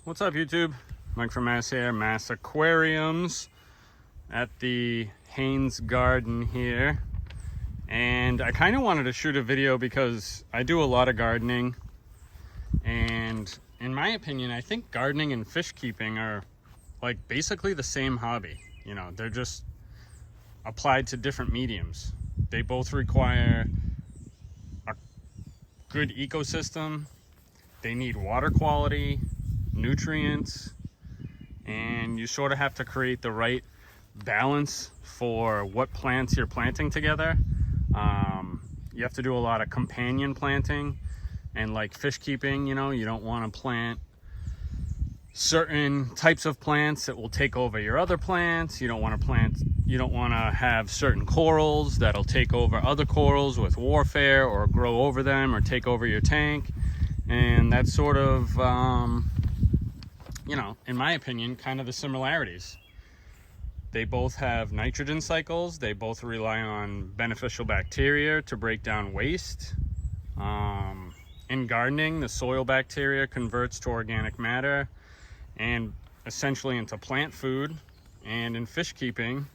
What's up, YouTube? Mike from Mass here, Mass Aquariums at the Haynes Garden here. And I kind of wanted to shoot a video because I do a lot of gardening. And in my opinion, I think gardening and fish keeping are like basically the same hobby. You know, they're just applied to different mediums. They both require a good ecosystem. They need water quality, nutrients, and you sort of have to create the right balance for what plants you're planting together. You have to do a lot of companion planting, and like fish keeping, you know, you don't want to plant certain types of plants that will take over your other plants. You don't want to have certain corals that'll take over other corals with warfare or grow over them or take over your tank. And that's sort of, you know, in my opinion, kind of the similarities. They both have nitrogen cycles. They both rely on beneficial bacteria to break down waste. In gardening, the soil bacteria converts to organic matter and essentially into plant food. And in fish keeping,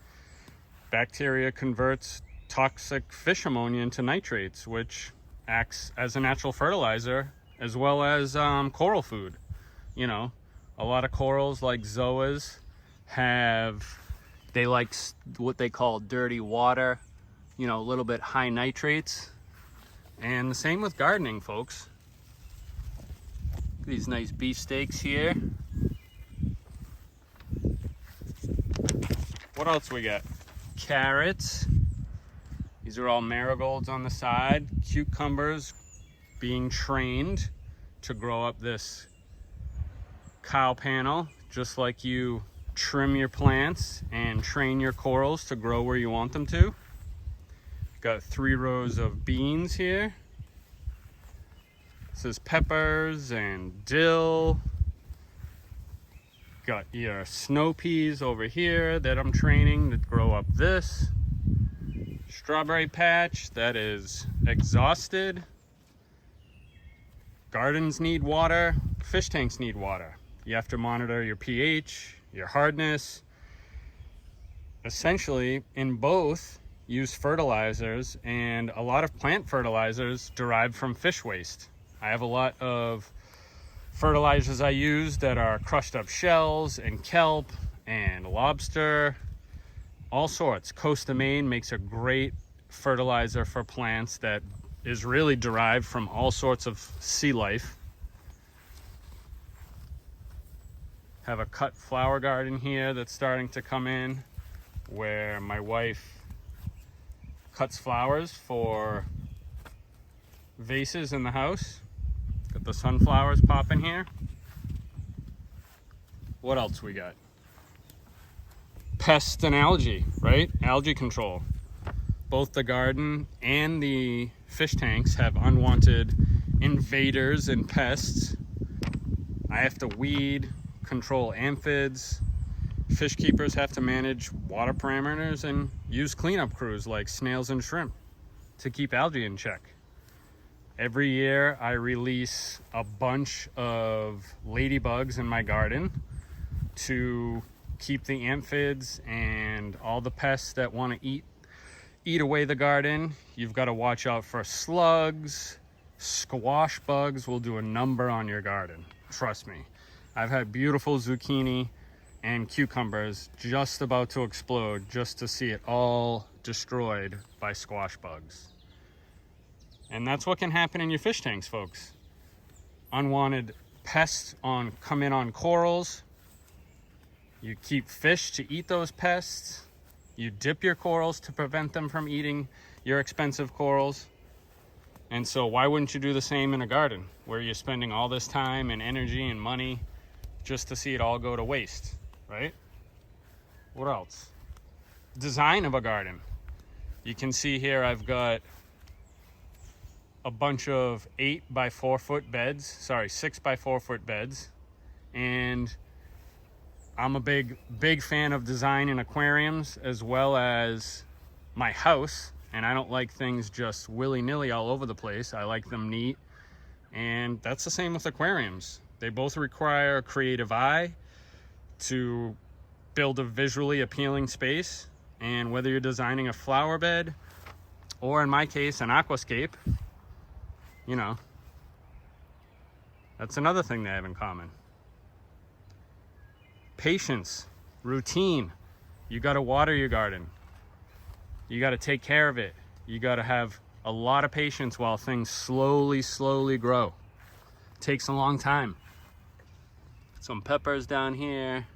bacteria converts toxic fish ammonia into nitrates, which acts as a natural fertilizer as well as coral food. You know, a lot of corals like zoas they like what they call dirty water, you know, a little bit high nitrates. And the same with gardening, folks. These nice beefsteaks here. What else we got? Carrots. These are all marigolds on the side. Cucumbers being trained to grow up this cow panel, just like you trim your plants and train your corals to grow where you want them to. Got 3 rows of beans here. This is peppers and dill. Got your snow peas over here that I'm training to grow up this. Strawberry patch that is exhausted. Gardens need water, fish tanks need water. You have to monitor your pH, your hardness. Essentially, in both, use fertilizers, and a lot of plant fertilizers derived from fish waste. I have a lot of fertilizers I use that are crushed up shells and kelp and lobster, all sorts. Coast of Maine makes a great fertilizer for plants that is really derived from all sorts of sea life. Have a cut flower garden here that's starting to come in, where my wife cuts flowers for vases in the house. Got the sunflowers popping here. What else we got? Pests and algae, right? Algae control. Both the garden and the fish tanks have unwanted invaders and pests. I have to weed, control amphids. Fish keepers have to manage water parameters and use cleanup crews like snails and shrimp to keep algae in check. Every year I release a bunch of ladybugs in my garden to keep the amphids and all the pests that want to eat away the garden. You've got to watch out for slugs. Squash bugs will do a number on your garden, trust me. I've had beautiful zucchini and cucumbers just about to explode just to see it all destroyed by squash bugs. And that's what can happen in your fish tanks, folks. Unwanted pests come in on corals. You keep fish to eat those pests. You dip your corals to prevent them from eating your expensive corals. And so why wouldn't you do the same in a garden where you're spending all this time and energy and money just to see it all go to waste, right? What else? Design of a garden. You can see here I've got a bunch of 6 by 4 foot beds. And I'm a big fan of design in aquariums as well as my house. And I don't like things just willy-nilly all over the place. I like them neat. And that's the same with aquariums. They both require a creative eye to build a visually appealing space. And whether you're designing a flower bed or, in my case, an aquascape, you know, that's another thing they have in common. Patience, routine. You got to water your garden. You got to take care of it. You got to have a lot of patience while things slowly grow. It takes a long time. Some peppers down here.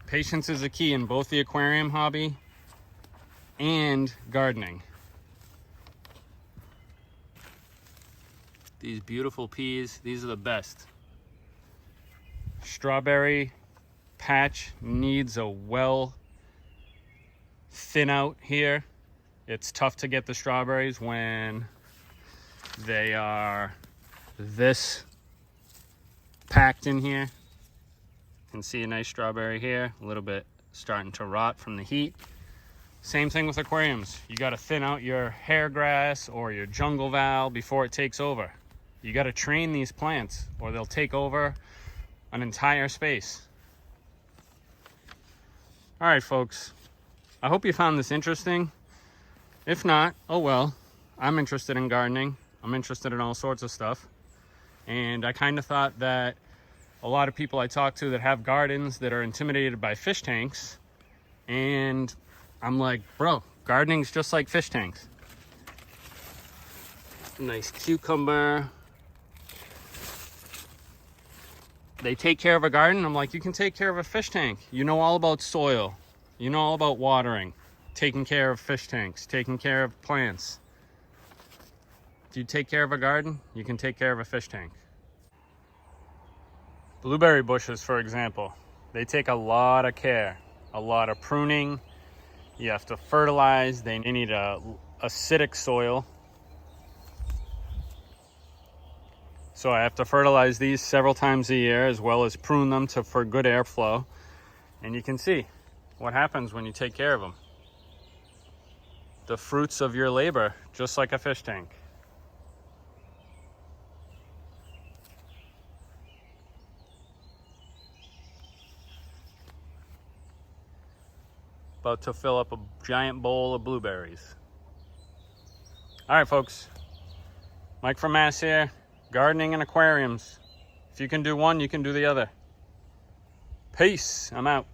Patience is a key in both the aquarium hobby and gardening. These beautiful peas, these are the best. Strawberry patch needs a well thin out here. It's tough to get the strawberries when they are this packed in here. You can see a nice strawberry here, a little bit starting to rot from the heat. Same thing with aquariums. You got to thin out your hair grass or your jungle val before it takes over. You got to train these plants or they'll take over an entire space. All right, folks. I hope you found this interesting. If not, oh well. I'm interested in gardening. I'm interested in all sorts of stuff. And I kind of thought that a lot of people I talk to that have gardens that are intimidated by fish tanks. And I'm like, bro, gardening's just like fish tanks. Nice cucumber. They take care of a garden. I'm like, you can take care of a fish tank. You know all about soil. You know all about watering, taking care of fish tanks, taking care of plants. If you take care of a garden, you can take care of a fish tank. Blueberry bushes, for example, they take a lot of care, a lot of pruning. You have to fertilize. They need a acidic soil. So I have to fertilize these several times a year, as well as prune them for good airflow. And you can see what happens when you take care of them. The fruits of your labor, just like a fish tank. About to fill up a giant bowl of blueberries. All right, folks. Mike from Mass here. Gardening and aquariums. If you can do one, you can do the other. Peace. I'm out.